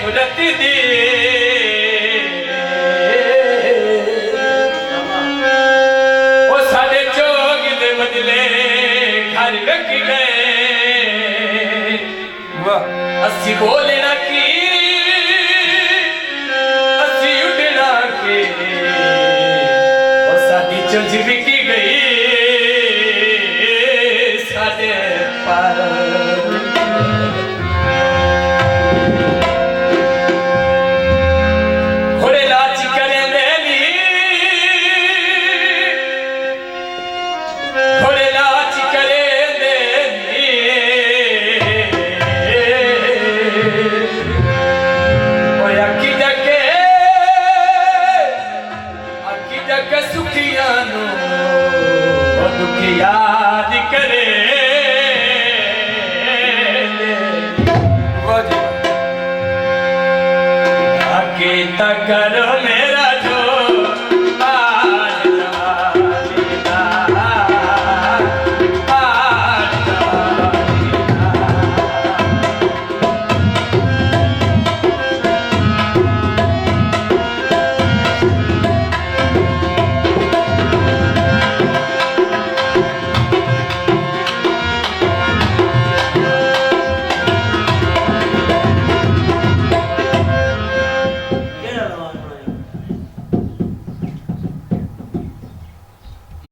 खुलत दी वो साढ़े चौक दे बदले घर रख गए अस्सी बोलना की अस्सी उड़ना के वो साड़ी चुंझ बिकी गई साढ़े पार याद करे आगे तक में